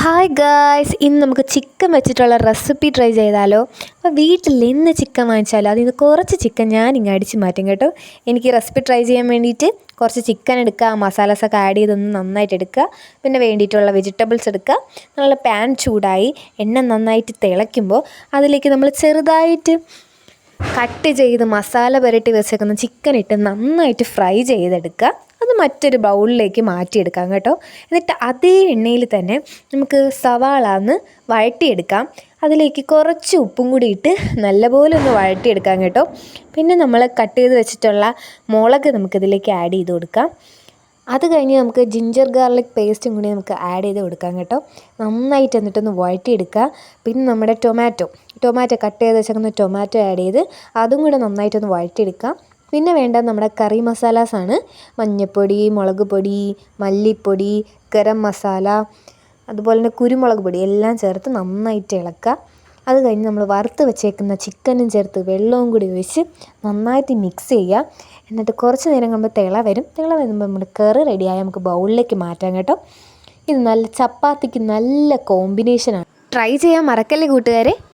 Hi guys, ഇന്ന് നമുക്ക് chicken വെച്ചിട്ടുള്ള റെസിപ്പി ട്രൈ ചെയ്താലോ? അപ്പോൾ വീട്ടിൽ എന്ന് ചിക്കൻ വാങ്ങിച്ചാലോ അതിൽ നിന്ന് കുറച്ച് ചിക്കൻ ഞാനിങ്ങ് അടിച്ച് മാറ്റും കേട്ടോ. എനിക്ക് റെസിപ്പി ട്രൈ ചെയ്യാൻ വേണ്ടിയിട്ട് കുറച്ച് ചിക്കൻ എടുക്കുക, മസാലാസൊക്കെ ആഡ് ചെയ്തൊന്ന് നന്നായിട്ട് എടുക്കുക. പിന്നെ വേണ്ടിയിട്ടുള്ള വെജിറ്റബിൾസ് എടുക്കുക. നല്ല പാൻ ചൂടായി എണ്ണ നന്നായിട്ട് തിളയ്ക്കുമ്പോൾ അതിലേക്ക് നമ്മൾ ചെറുതായിട്ട് കട്ട് ചെയ്ത് മസാല പുരട്ടി വെച്ചേക്കുന്ന ചിക്കൻ ഇട്ട് നന്നായിട്ട് ഫ്രൈ ചെയ്തെടുക്കുക. അത് മറ്റൊരു ബൗളിലേക്ക് മാറ്റിയെടുക്കാം കേട്ടോ. എന്നിട്ട് അതേ എണ്ണയിൽ തന്നെ നമുക്ക് സവാള ഒന്ന് വഴറ്റിയെടുക്കാം. അതിലേക്ക് കുറച്ച് ഉപ്പും കൂടി ഇട്ട് നല്ലപോലെ ഒന്ന് വഴറ്റിയെടുക്കാം കേട്ടോ. പിന്നെ നമ്മൾ കട്ട് ചെയ്ത് വെച്ചിട്ടുള്ള മുളക് നമുക്കിതിലേക്ക് ആഡ് ചെയ്ത് കൊടുക്കാം. അത് കഴിഞ്ഞ് നമുക്ക് ജിഞ്ചർ ഗാർലിക് പേസ്റ്റും കൂടി നമുക്ക് ആഡ് ചെയ്ത് കൊടുക്കാം കേട്ടോ. നന്നായിട്ട് എന്നിട്ടൊന്ന് വഴറ്റിയെടുക്കുക. പിന്നെ നമ്മുടെ ടൊമാറ്റോ കട്ട് ചെയ്ത് വെച്ചേക്കുന്ന ടൊമാറ്റോ ആഡ് ചെയ്ത് അതും കൂടെ നന്നായിട്ടൊന്ന് വഴറ്റിയെടുക്കാം. പിന്നെ വേണ്ടത് നമ്മുടെ കറി മസാലാസാണ്. മഞ്ഞൾപ്പൊടി, മുളക് പൊടി, മല്ലിപ്പൊടി, ഗരം മസാല, അതുപോലെ തന്നെ കുരുമുളക് പൊടി എല്ലാം ചേർത്ത് നന്നായിട്ട് ഇളക്കുക. അത് കഴിഞ്ഞ് നമ്മൾ വറുത്ത് വെച്ചേക്കുന്ന ചിക്കനും ചേർത്ത് വെള്ളവും കൂടി ഒഴിച്ച് നന്നായിട്ട് മിക്സ് ചെയ്യുക. എന്നിട്ട് കുറച്ച് നേരം കഴിയുമ്പോൾ തിള വരുമ്പോൾ നമ്മുടെ കറി റെഡിയായി നമുക്ക് ബൗളിലേക്ക് മാറ്റാം കേട്ടോ. ഇത് നല്ല ചപ്പാത്തിക്ക് നല്ല കോമ്പിനേഷനാണ്. ട്രൈ ചെയ്യാൻ മറക്കല്ലേ കൂട്ടുകാരെ.